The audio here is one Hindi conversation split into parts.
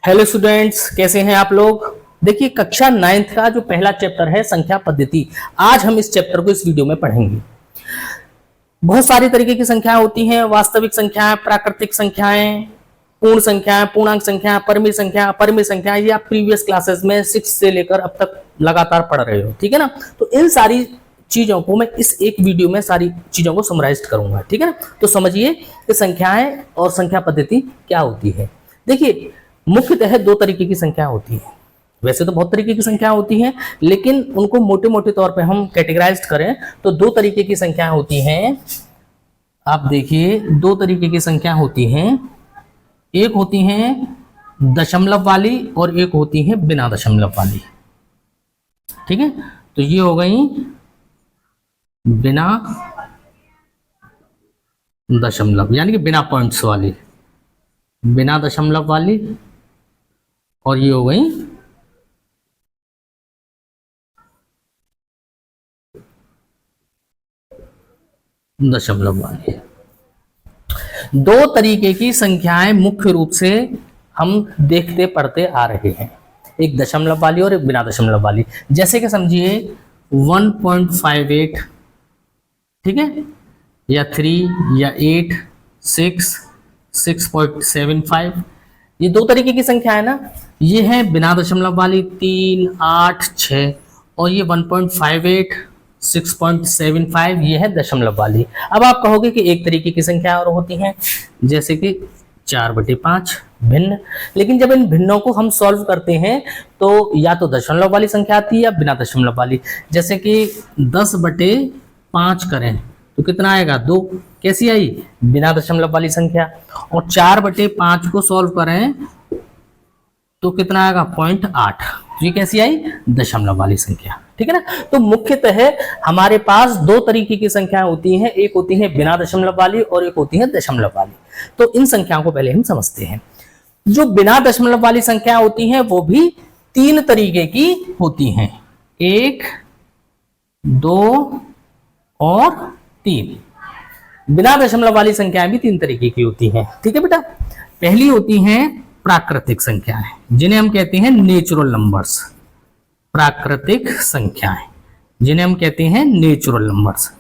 हेलो स्टूडेंट्स, कैसे हैं आप लोग। देखिए, कक्षा 9th का जो पहला चैप्टर है संख्या पद्धति, आज हम इस चैप्टर को इस वीडियो में पढ़ेंगे। बहुत सारी तरीके की संख्याएं होती हैं, वास्तविक संख्याएं, प्राकृतिक संख्याएं, पूर्ण संख्याएं, पूर्णांक संख्या, परिमित संख्या, अपरिमित संख्या। ये आप प्रीवियस क्लासेस में 6 से लेकर अब तक लगातार पढ़ रहे हो, ठीक है ना। तो इन सारी चीजों को मैं इस एक वीडियो में सारी चीजों को समराइज करूंगा, ठीक है ना। तो समझिए कि संख्याएं और संख्या पद्धति क्या होती है। देखिए, मुख्यतः दो तरीके की संख्या होती है। वैसे तो बहुत तरीके की संख्या होती हैं, लेकिन उनको मोटे मोटे तौर पे हम कैटेगराइज करें तो दो तरीके की संख्या होती हैं। आप देखिए, दो तरीके की संख्या होती हैं। एक होती हैं दशमलव वाली और एक होती है बिना दशमलव वाली, ठीक है। तो ये हो गई बिना दशमलव यानी कि बिना पॉइंट्स वाली, बिना दशमलव वाली, और ये हो गई दशमलव वाली। दो तरीके की संख्याएं मुख्य रूप से हम देखते पढ़ते आ रहे हैं, एक दशमलव वाली और एक बिना दशमलव वाली। जैसे कि समझिए 1.58, ठीक है, या 3 या 8, 6, 6.75, ये दो तरीके की संख्या है ना। ये है बिना दशमलव वाली 3, 8, 6, और ये 1.58, 6.75, ये है दशमलव वाली। अब आप कहोगे कि एक तरीके की संख्या और होती हैं, जैसे कि 4/5 भिन्न। लेकिन जब इन भिन्नों को हम सॉल्व करते हैं तो या तो दशमलव वाली संख्या आती है या बिना दशमलव वाली। जैसे कि 10/5 करें तो कितना आएगा, 2। कैसी आई, बिना दशमलव वाली संख्या। और 4/5 को सॉल्व करें तो कितना आएगा, 0.8। ये कैसी आई, दशमलव वाली संख्या, ठीक है ना। तो मुख्यतः हमारे पास दो तरीके की संख्याएं होती हैं, एक होती है बिना दशमलव वाली और एक होती है दशमलव वाली। तो इन संख्याओं को पहले हम समझते हैं। जो बिना दशमलव वाली संख्या होती हैं वो भी 3 तरीके की होती हैं, 1, 2 और 3। बिना दशमलव वाली संख्याएं भी 3 तरीके की होती हैं, ठीक है बेटा। पहली होती हैं प्राकृतिक संख्याएं, जिन्हें हम कहते हैं नेचुरल नंबर्स। प्राकृतिक संख्याएं जिन्हें हम कहते हैं नेचुरल नंबर्स,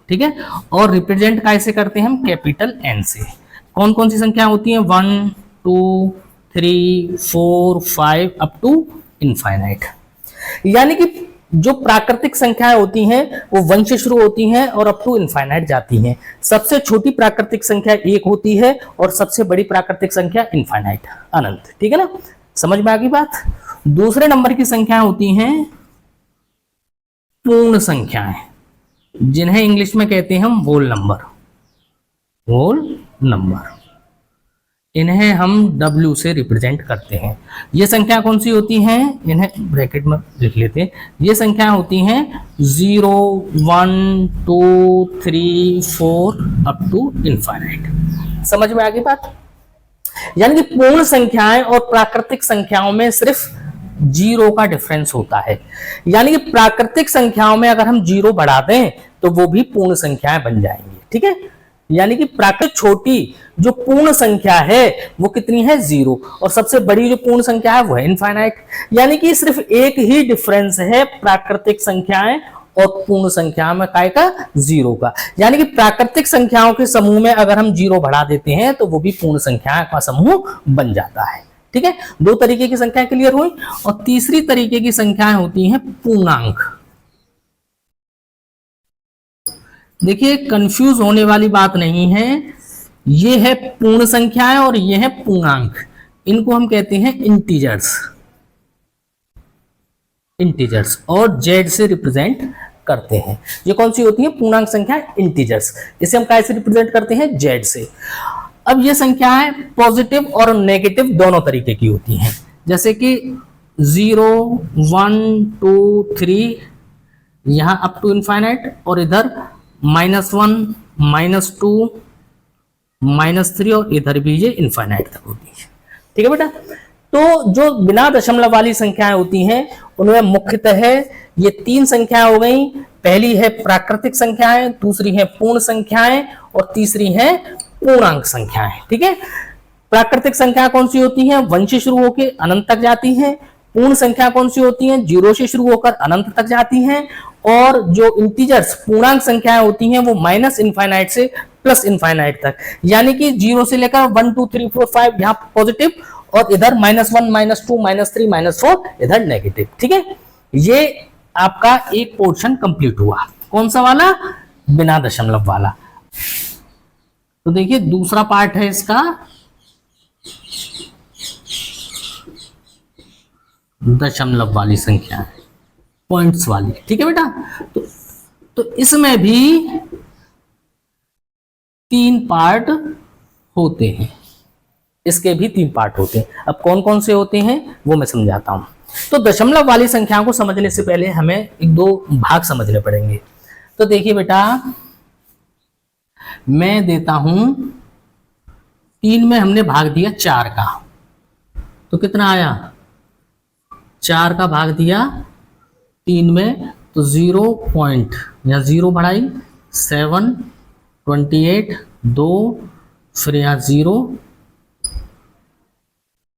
ठीक है। और रिप्रेजेंट कैसे करते हैं हम, कैपिटल एन से। कौन कौन सी संख्या होती हैं, 1, 2, 3, 4, 5 अप टू इनफाइनाइट। यानी कि जो प्राकृतिक संख्याएं होती हैं वो 1 से शुरू होती हैं और अप टू इनफाइनाइट जाती हैं। सबसे छोटी प्राकृतिक संख्या 1 होती है और सबसे बड़ी प्राकृतिक संख्या इनफाइनाइट, अनंत, ठीक है ना। समझ में आ गई बात। दूसरे नंबर की संख्याएं होती हैं पूर्ण संख्याएं, जिन्हें इंग्लिश में कहते हैं हम होल नंबर। होल नंबर, इन्हें हम W से रिप्रेजेंट करते हैं। ये संख्या कौन सी होती हैं, इन्हें ब्रैकेट में लिख लेते हैं। ये संख्या होती हैं 0, 1, 2, 3, 4 अप टू इनफाइनाइट। समझ में आ गई बात। यानी कि पूर्ण संख्याएं और प्राकृतिक संख्याओं में सिर्फ 0 का डिफरेंस होता है। यानी कि प्राकृतिक संख्याओं में अगर हम 0 बढ़ा दें तो वो भी पूर्ण संख्याएं बन जाएंगी, ठीक है। यानी कि प्राकृतिक छोटी जो पूर्ण संख्या है वो कितनी है, 0, और सबसे बड़ी जो पूर्ण संख्या है वो है इनफाइनाइट। यानी कि सिर्फ एक ही डिफरेंस है प्राकृतिक संख्याएं और पूर्ण संख्या में, काय का, 0 का। यानी कि प्राकृतिक संख्याओं के समूह में अगर हम 0 बढ़ा देते हैं तो वो भी पूर्ण संख्याओं का समूह बन जाता है, ठीक है। दो तरीके की संख्या क्लियर हुई। और तीसरी तरीके की संख्याएं होती हैं पूर्णांक। देखिए, कंफ्यूज होने वाली बात नहीं है, ये है पूर्ण संख्याएं और ये है पूर्णांक। इनको हम कहते हैं इंटीजर्स। इंटीजर्स और जेड से रिप्रेजेंट करते हैं। ये कौन सी होती है, पूर्णांक संख्या, इंटीजर्स। इसे हम कैसे रिप्रेजेंट करते हैं, जेड से। अब ये संख्याएं पॉजिटिव और नेगेटिव दोनों तरीके की होती हैं। जैसे कि 0, 1, 2, 3 यहां अप टू इनफाइनाइट, और इधर -1, -2, -3, और इधर भी ये इनफाइनाइट तक होती है, ठीक है बेटा। तो जो बिना दशमलव वाली संख्याएं होती हैं उनमें मुख्यतः ये 3 संख्याएं हो गई, पहली है प्राकृतिक संख्याएं, दूसरी है पूर्ण संख्याएं और तीसरी है पूर्णांक संख्याएं। ठीक है, प्राकृतिक संख्या कौन सी होती है? 1 से शुरू होकर अनंत तक जाती हैं। पूर्ण संख्या कौन सी होती है? 0 से शुरू होकर अनंत तक जाती हैं। और जो इंटीजर्स पूर्णांक संख्याएं होती हैं वो माइनस इनफाइनाइट से प्लस इनफाइनाइट तक, यानी कि 0 से लेकर 1 2 3 4 5 यहाँ पॉजिटिव और इधर -1 -2 -3 -4 इधर नेगेटिव। ठीक है, ये आपका एक पोर्शन कंप्लीट हुआ। कौन सा वाला? बिना दशमलव वाला। तो देखिए दूसरा पार्ट है इसका दशमलव वाली संख्या, पॉइंट्स वाली। ठीक है बेटा, तो इसमें भी 3 पार्ट होते हैं, इसके भी 3 पार्ट होते हैं। अब कौन कौन से होते हैं वो मैं समझाता हूं। तो दशमलव वाली संख्या को समझने से पहले हमें 1-2 भाग समझने पड़ेंगे। तो देखिए बेटा, मैं देता हूं 3 में हमने भाग दिया 4 का, तो कितना आया? 4 का भाग दिया 3 में, तो 0 पॉइंट या 0 बढ़ाई 7 28 2 फिर यहाँ 0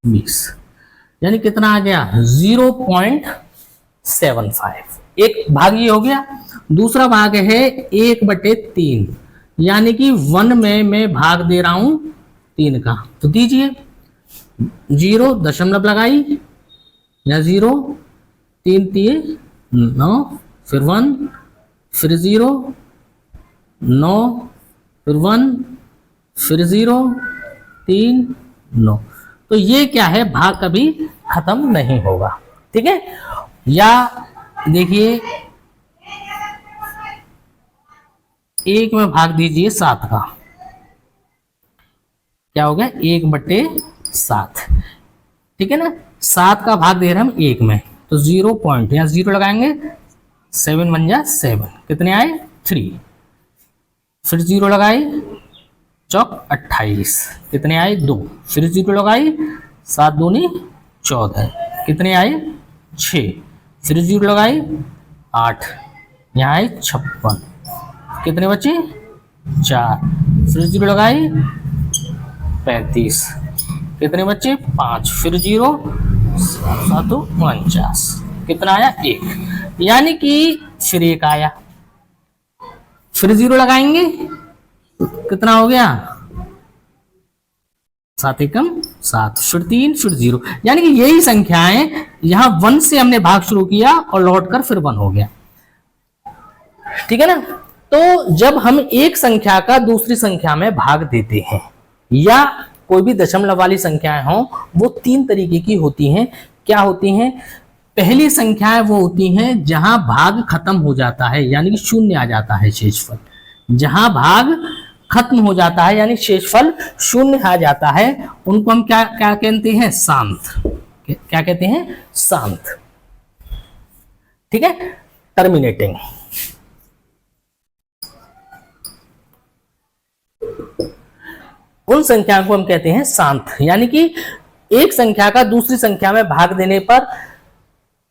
20, यानी कितना आ गया? 0.75। एक भाग ये हो गया। दूसरा भाग है 1/3, यानी कि 1 में मैं भाग दे रहा हूं 3 का, तो दीजिए 0 दशमलव लगाई या 0 3 3 9 फिर 1 फिर 0 9 फिर 1 फिर 0 3 9। तो ये क्या है? भाग कभी खत्म नहीं होगा। ठीक है, या देखिए 1 में भाग दीजिए 7 का, क्या हो गया? 1/7। ठीक है ना, 7 का भाग दे रहे हम 1 में, तो 0 पॉइंट या 0 लगाएंगे 7 1 जा 7, कितने आए? 3। फिर 0 लगाई चौक 28, कितने आए? 2। फिर 0 लगाई 7 दूनी 14, कितने आए? 6। फिर 0 लगाई 8, यहाँ आए 56, कितने बचे? 4। फिर 0 लगाई 35, कितने बचे? 5। फिर 0 7 49, कितना आया? 1, यानी कि फिर 1 आया। फिर 0 लगाएंगे, कितना हो गया? 7 एकम 7, फिर 3 फिर 0, यानी कि यही संख्याएं यहां 1 से हमने भाग शुरू किया और लौटकर फिर 1 हो गया। ठीक है ना, तो जब हम एक संख्या का दूसरी संख्या में भाग देते हैं या कोई भी दशमलव वाली संख्याएं हो, वो 3 तरीके की होती हैं। क्या होती हैं? पहली संख्याएं वो होती हैं जहां भाग खत्म हो जाता है, यानी कि 0 आ जाता है शेषफल। जहां भाग खत्म हो जाता है यानी शेषफल 0 आ जाता है, उनको हम क्या क्या कहते हैं? शांत। क्या कहते हैं? शांत। ठीक है, टर्मिनेटिंग। उन संख्या को हम कहते हैं शांत, यानी कि एक संख्या का दूसरी संख्या में भाग देने पर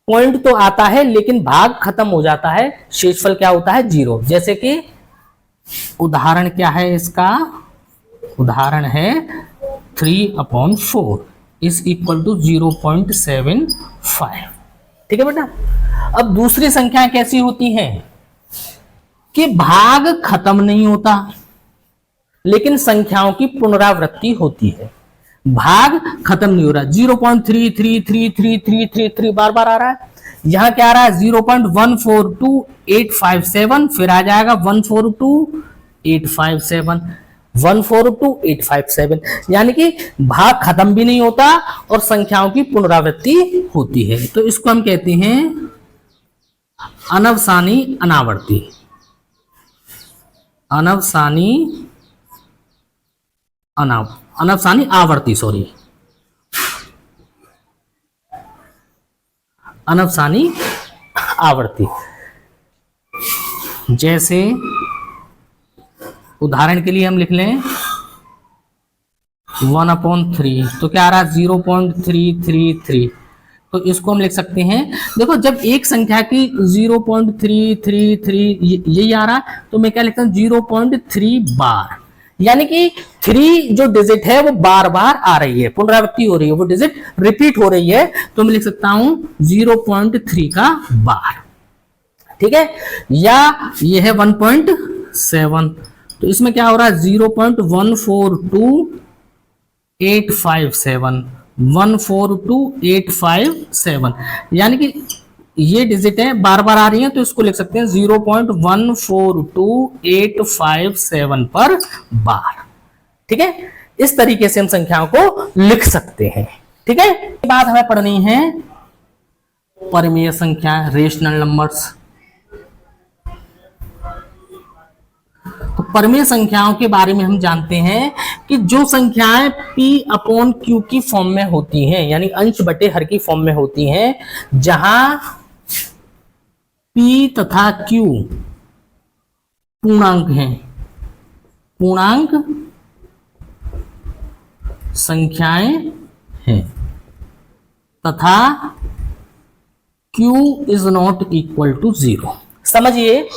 पॉइंट तो आता है लेकिन भाग खत्म हो जाता है, शेषफल क्या होता है? 0। जैसे कि उदाहरण क्या है इसका? उदाहरण है 3/4 इज इक्वल टू 0.75। ठीक है बेटा, अब दूसरी संख्या कैसी होती है कि भाग खत्म नहीं होता लेकिन संख्याओं की पुनरावृत्ति होती है। भाग खत्म नहीं हो रहा, 0.333333 बार बार आ रहा है। यहां क्या आ रहा है? 0.142857, फिर आ जाएगा 142857, 142857, यानी कि भाग खत्म भी नहीं होता और संख्याओं की पुनरावृत्ति होती है। तो इसको हम कहते हैं अनवसानी अनावर्ती। अनवसानी आवर्ती, सॉरी, अनवसानी आवर्ती। जैसे उदाहरण के लिए हम लिख लें 1/3, तो क्या आ रहा है? 0.333, तो इसको हम लिख सकते हैं, देखो जब एक संख्या की 0.333 यही आ रहा है, तो मैं क्या लिखता हूं 0.3 बार, यानी कि 3 जो डिजिट है वो बार बार आ रही है, पुनरावृत्ति हो रही है, वो डिजिट रिपीट हो रही है, तो मैं लिख सकता हूं 0.3 का बार। ठीक है, या ये है 1.7, तो इसमें क्या हो रहा है 0.142857, 142857, यानी कि ये डिजिट है बार बार आ रही है, तो इसको लिख सकते हैं 0.142857 पर बार। ठीक है, इस तरीके से हम संख्याओं को लिख सकते हैं। ठीक है, इसके बाद हमें पढ़नी है परिमेय संख्या, रेशनल नंबर्स। तो परिमेय संख्याओं के बारे में हम जानते हैं कि जो संख्याएं P अपॉन Q की फॉर्म में होती हैं, यानी अंश बटे हर की फॉर्म में होती हैं, जहां P तथा Q पूर्णांक हैं, पूर्णांक संख्याएं हैं, तथा Q is not equal to 0। समझिए,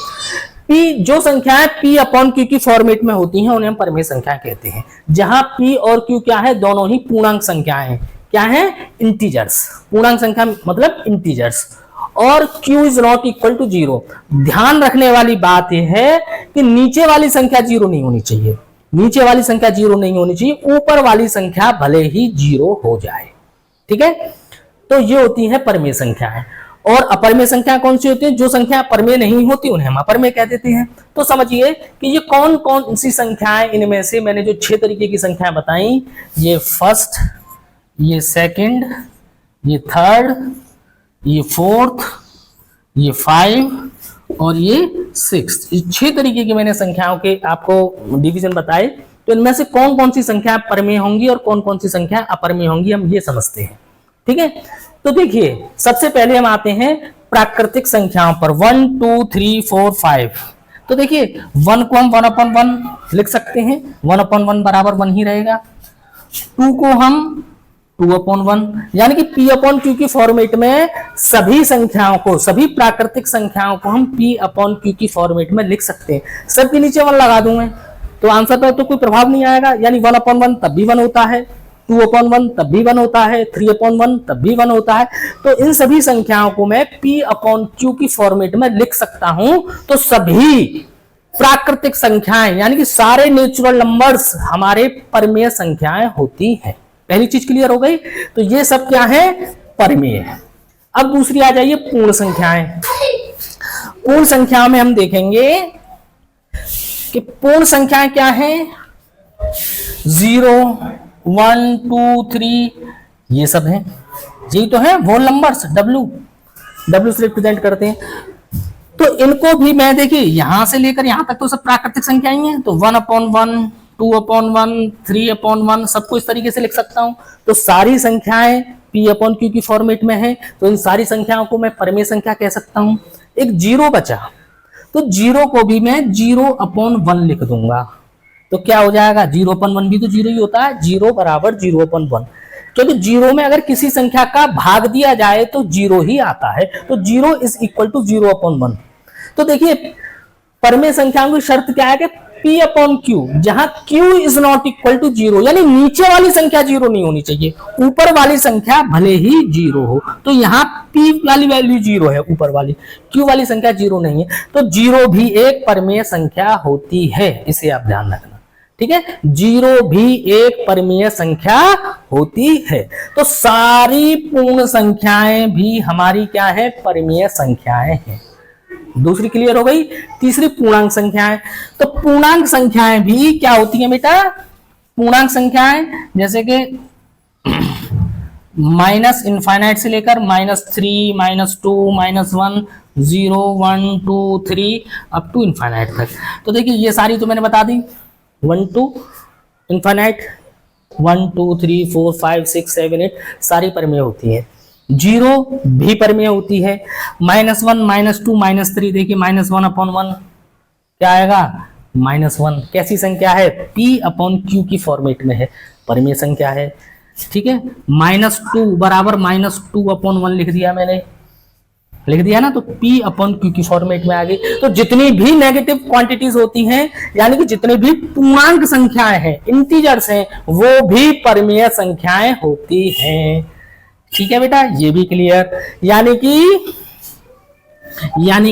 P जो संख्याएं P अपॉन Q की फॉर्मेट में होती हैं उन्हें हम परिमेय संख्या कहते हैं, जहां P और Q क्या है, दोनों ही पूर्णांक संख्याएं हैं। क्या है, इंटीजर्स। पूर्णांक संख्या मतलब इंटीजर्स, और Q is not equal to 0। ध्यान रखने वाली बात यह है कि नीचे वाली संख्या 0 नहीं होनी चाहिए, नीचे वाली संख्या 0 नहीं होनी चाहिए, ऊपर वाली संख्या भले ही 0 हो जाए। ठीक है, तो ये होती है परिमेय संख्याएं। और अपरिमेय संख्या कौन सी होती है, जो संख्या परिमेय नहीं होती उन्हें हम अपरिमेय कह देते हैं। तो समझिए कि ये कौन कौन सी संख्याएं, इनमें से मैंने जो 6 तरीके की संख्याएं बताई, ये फर्स्ट, ये सेकंड, ये थर्ड, ये फोर्थ, ये 5 और ये 6, ये 6 तरीके की मैंने संख्याओं के आपको डिवीजन बताए। तो इनमें से कौन कौन सी संख्या परिमेय होंगी और कौन कौन सी संख्या अपरिमेय होंगी, हम ये समझते हैं। ठीक है, तो देखिए सबसे पहले हम आते हैं प्राकृतिक संख्याओं पर, 1 2 3 4 5। तो देखिए 1 को हम 1/1 लिख सकते हैं, 1/1 बराबर 1 ही रहेगा। 2 को हम 2/1, यानी कि P अपॉन Q की फॉर्मेट में सभी संख्याओं को, सभी प्राकृतिक संख्याओं को हम P अपॉन Q की फॉर्मेट में लिख सकते हैं। सबके नीचे 1 लगा दूंगा तो आंसर पर तो कोई प्रभाव नहीं आएगा, यानी 1/1 तब भी 1 होता है, 2/1 तब भी 1 होता है, 3/1 तब भी 1 होता है। तो इन सभी संख्याओं को मैं P अपॉन Q की फॉर्मेट में लिख सकता हूं। तो सभी प्राकृतिक संख्याएं, यानी कि सारे नेचुरल नंबर्स हमारे परिमेय संख्याएं होती हैं। पहली चीज क्लियर हो गई, तो ये सब क्या है, परिमेय है। अब दूसरी आ जाइए पूर्ण संख्याएं। पूर्ण संख्याओं में हम देखेंगे कि पूर्ण संख्याएं क्या है, 0 1 2 3 ये सब है, यही तो है होल नंबर्स, W से रिप्रेजेंट करते हैं। तो इनको भी मैं देखिए यहां से लेकर यहां तक तो सब प्राकृतिक संख्याएं हैं, तो 1/1 2/1 3/1 सबको इस तरीके से लिख सकता हूं। तो सारी संख्याएं P अपॉन Q की फॉर्मेट में है, तो इन सारी संख्याओं को मैं परिमेय संख्या कह सकता हूं। एक 0 बचा, तो 0 को भी मैं 0/1 लिख दूंगा, तो क्या हो जाएगा, 0/1 भी तो 0 ही होता है, 0 बराबर 0/1, क्योंकि 0 में अगर किसी संख्या का भाग दिया जाए तो 0 ही आता है, तो 0 इज इक्वल टू 0/1। तो देखिए परिमेय संख्याओं की शर्त क्या है कि P अपॉन Q, जहां Q is not equal to 0, यानी नीचे वाली संख्या 0 नहीं होनी चाहिए, ऊपर वाली संख्या भले ही 0 हो। तो यहाँ P वाली वैल्यू 0 है ऊपर वाली, Q वाली संख्या 0 नहीं है, तो 0 भी एक परिमेय संख्या होती है, इसे आप ध्यान रखना। ठीक है, 0 भी एक परिमेय संख्या होती है। तो सारी पूर्ण संख्याएं भी हमारी क्या है, परिमेय संख्याएं हैं। दूसरी क्लियर हो गई। तीसरी पूर्णांक संख्याएं। तो पूर्णांक संख्याएं भी क्या होती हैं बेटा, पूर्णांक संख्याएं जैसे कि माइनस इनफाइनाइट से लेकर -3 -2 -1 0 1 2 3 अप टू इनफाइनाइट तक। तो देखिए ये सारी तो मैंने बता दी, 1 टू इनफाइनाइट, 1 2 3 4 5 6 7 8 सारी परिमेय होती है। 0 भी परिमेय होती है। -1 -2 -3 देखिए -1/1 क्या आएगा, -1 कैसी संख्या है, P अपॉन Q की फॉर्मेट में है, परिमेय संख्या है। ठीक है, -2 बराबर -2/1 लिख दिया मैंने, लिख दिया ना, तो P अपॉन Q की फॉर्मेट में आ गई। तो जितनी भी नेगेटिव क्वांटिटीज होती हैं, यानी कि जितने भी पूर्णांक संख्याएं हैं, इंटीजर्स हैं, वो भी परमेय संख्याएं होती हैं। ठीक है बेटा, ये भी क्लियर। यानी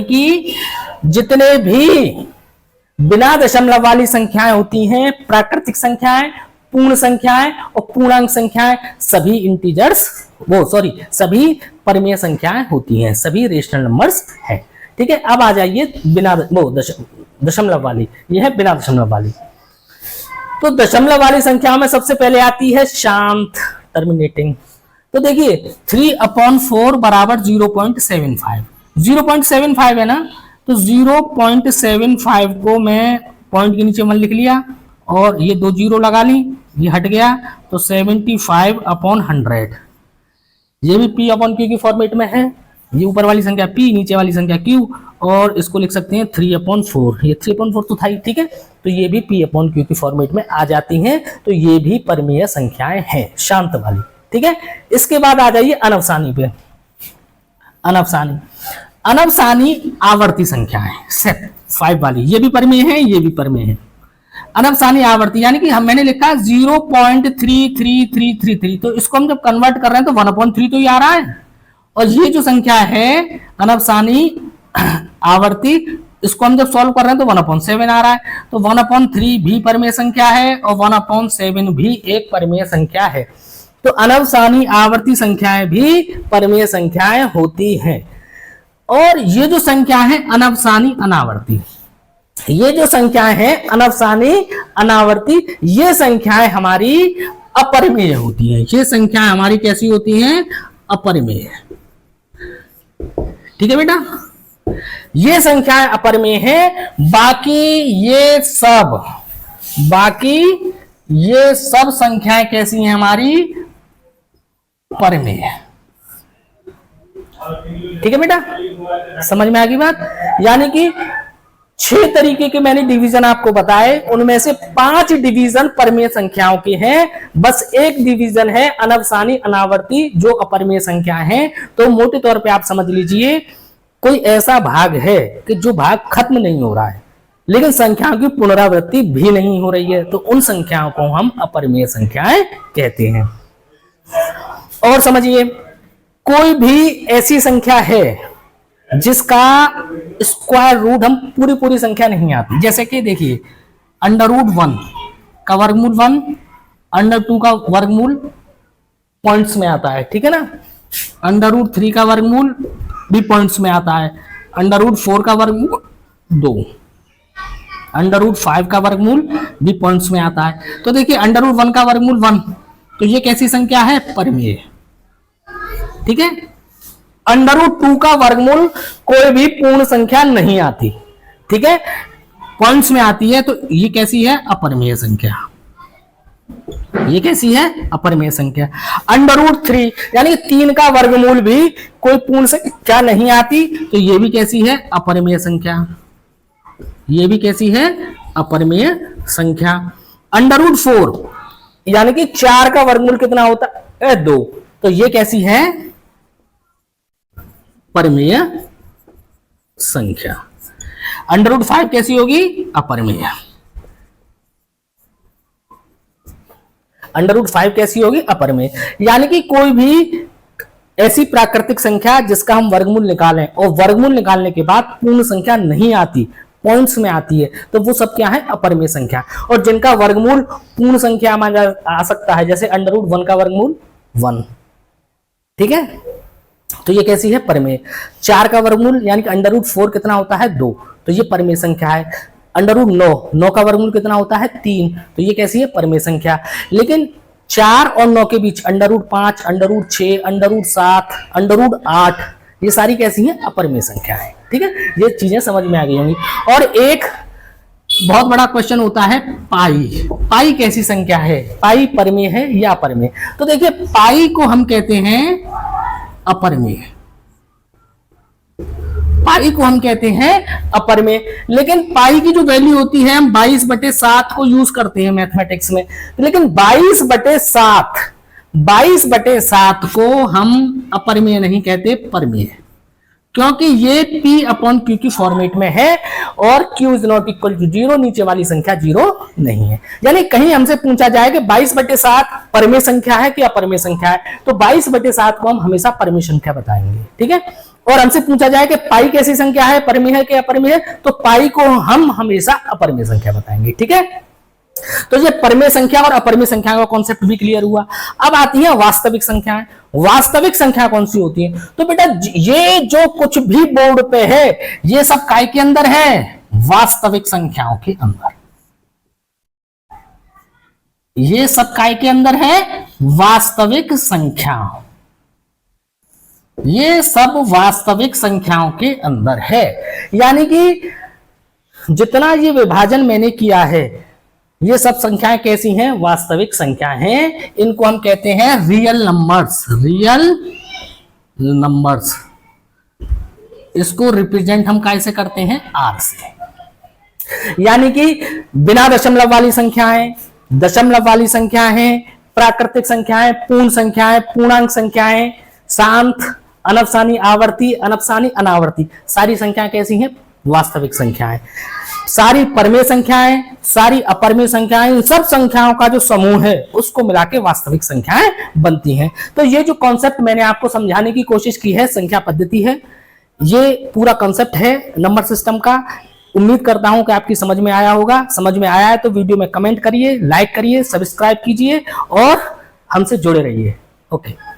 कि जितने भी बिना दशमलव वाली संख्याएं होती हैं, प्राकृतिक संख्याएं, पूर्ण संख्याएं और पूर्णांक संख्याएं, सभी इंटीजर्स सभी परमेय संख्याएं होती हैं, सभी रेशनल नंबर्स हैं। ठीक है, अब आ जाइए बिना दशमलव वाली, ये है बिना दशमलव वाली। तो दशमलव वाली संख्या में सबसे पहले आती है शांत, टर्मिनेटिंग। तो देखिए 3/4 बराबर 0.75, 0.75 है ना, तो 0.75 को मैं पॉइंट के नीचे 1 लिख लिया और ये 2 जीरो लगा ली, ये हट गया, तो 75/100। ये भी P अपॉन Q की फॉर्मेट में है, ये ऊपर वाली संख्या P, नीचे वाली संख्या Q, और इसको लिख सकते हैं 3/4, ये 3/4 तो था ही। ठीक है, तो ये भी P अपॉन Q की फॉर्मेट में आ जाती हैं, तो ये भी परमेय संख्याएं हैं, शांत वाली। ठीक है, इसके बाद आ जाइए अनवसानी पे। अनवसानी आवर्ती संख्याएं, सेट 5 वाली, ये भी परमेय है, ये भी परमेय है। अनवसानी आवर्ती यानी कि मैंने लिखा 0.3333, तो इसको हम जब कन्वर्ट कर रहे हैं तो 1/3 तो ये आ रहा है, और ये जो संख्या है अनवसानी आवर्ती, इसको हम जब सॉल्व कर रहे हैं तो 1/7 आ रहा है, तो 1/3 भी परमेय संख्या है और 1/7 भी एक परमेय संख्या है। तो अनवसानी आवर्ती संख्याएं भी परमेय संख्याएं होती हैं। और ये जो संख्या है अनवसानी अनावर्ती, ये जो संख्याएं हैं अनवसानी अनावर्ती, ये संख्याएं हमारी अपरिमेय होती हैं। ये संख्याएं हमारी कैसी होती हैं? अपरिमेय। ठीक है बेटा, ये संख्याएं अपरिमेय हैं। बाकी ये सब संख्याएं कैसी हैं? हमारी परिमेय। ठीक है बेटा, समझ में आ गई बात? यानी कि 6 तरीके के मैंने डिवीजन आपको बताए, उनमें से 5 डिवीजन परमेय संख्याओं के हैं, बस एक डिवीजन है अनवसानी अनावर्ती जो अपरिमेय संख्या है। तो मोटे तौर पे आप समझ लीजिए, कोई ऐसा भाग है कि जो भाग खत्म नहीं हो रहा है लेकिन संख्याओं की पुनरावृत्ति भी नहीं हो रही है, तो उन संख्याओं को हम अपरिमेय संख्याएं कहते हैं। और समझिए, कोई भी ऐसी संख्या है जिसका स्क्वायर रूट हम पूरी संख्या नहीं आती, जैसे कि देखिए √1 का वर्गमूल 1, √2 का वर्गमूल पॉइंट्स में आता है, ठीक है ना, √3 का वर्गमूल भी पॉइंट्स में आता है, √4 का वर्गमूल 2, √5 का वर्गमूल भी पॉइंट्स में आता है। तो देखिए √1 का वर्गमूल 1, तो ये कैसी संख्या है? परिमेय। ठीक है, √2 का वर्गमूल कोई भी पूर्ण संख्या नहीं आती, ठीक है, पॉइंट्स में आती है, तो ये कैसी है? अपरिमेय संख्या। ये कैसी है? अपरिमेय संख्या। √3 यानी 3 का वर्गमूल भी कोई पूर्ण संख्या नहीं आती, तो ये भी कैसी है? अपरिमेय संख्या। ये भी कैसी है? अपरिमेय संख्या। √4 यानी कि 4 का वर्गमूल कितना होता है? 2, तो ये कैसी है? परिमेय संख्या। √5 कैसी होगी? अपरिमेय। √5 कैसी होगी? अपरिमेय। यानी कि कोई भी ऐसी प्राकृतिक संख्या जिसका हम वर्गमूल निकालें और वर्गमूल निकालने के बाद पूर्ण संख्या नहीं आती, पॉइंट्स में आती है, तो वो सब क्या है? अपरिमेय संख्या। और जिनका वर्गमूल पूर्ण संख्या में आ सकता है, जैसे √1 का वर्गमूल 1, ठीक है, तो ये कैसी है? परिमेय। 4 का वर्गमूल यानी कि √4 कितना होता है? 2, तो ये परिमेय संख्या है। √9 का वर्गमूल कितना होता है? 3, तो ये कैसी है? परिमेय संख्या। लेकिन 4 और 9 के बीच √5, √6, √7, √8, ये सारी कैसी है? अपरिमेय संख्या है। ठीक है, ये चीजें समझ में आ गई होंगी। और एक बहुत बड़ा क्वेश्चन होता है पाई कैसी संख्या है? पाई परिमेय है या अपरिमेय? तो देखिए, पाई को हम कहते हैं अपरिमेय, पाई को हम कहते हैं अपरिमेय। लेकिन पाई की जो वैल्यू होती है, हम 22/7 को यूज करते हैं मैथमेटिक्स में, लेकिन 22/7 22/7 को हम अपरिमेय नहीं कहते, परिमेय, क्योंकि ये P/Q की फॉर्मेट में है और Q is not equal to 0, नीचे वाली संख्या 0 नहीं है। यानी कहीं हमसे पूछा जाए कि 22/7 परिमेय संख्या है कि अपरिमेय संख्या है, तो 22/7 को हम हमेशा परिमेय संख्या बताएंगे, ठीक है। और हमसे पूछा जाए कि पाई कैसी संख्या है, परिमेय है कि अपरिमेय है, तो पाई को हम हमेशा अपरिमेय संख्या बताएंगे, ठीक है। तो ये परिमेय संख्या और अपरिमेय संख्या का कॉन्सेप्ट भी क्लियर हुआ। अब आती है वास्तविक संख्याएं। वास्तविक संख्या कौन सी होती है? तो बेटा ये जो कुछ भी बोर्ड पे है ये सब काय के अंदर है? वास्तविक संख्याओं के अंदर। ये सब काय के अंदर है? वास्तविक संख्याओं। ये सब वास्तविक संख्याओं के अंदर है। यानी कि जितना ये विभाजन मैंने किया है ये सब संख्याएं कैसी हैं? वास्तविक संख्याएं हैं। इनको हम कहते हैं रियल नंबर्स। रियल नंबर्स, इसको रिप्रेजेंट हम कैसे करते हैं? आर से। यानी कि बिना दशमलव वाली संख्याएं, दशमलव वाली संख्याएं, प्राकृतिक संख्याएं, पूर्ण संख्याएं, पूर्णांक संख्याएं, शांत, अनफसानी, आवर्ती, अनफसानी, अनावर्ती, सारी संख्याएं कैसी हैं? वास्तविक संख्याएं। सारी परिमेय संख्याएं, सारी अपरिमेय संख्याएं, इन सब संख्याओं का जो समूह है उसको मिला के वास्तविक संख्याएं बनती हैं। तो ये जो कॉन्सेप्ट मैंने आपको समझाने की कोशिश की है, संख्या पद्धति है, ये पूरा कॉन्सेप्ट है नंबर सिस्टम का। उम्मीद करता हूं कि आपकी समझ में आया होगा। समझ में आया है तो वीडियो में कमेंट करिए, लाइक करिए, सब्सक्राइब कीजिए और हमसे जुड़े रहिए। ओके।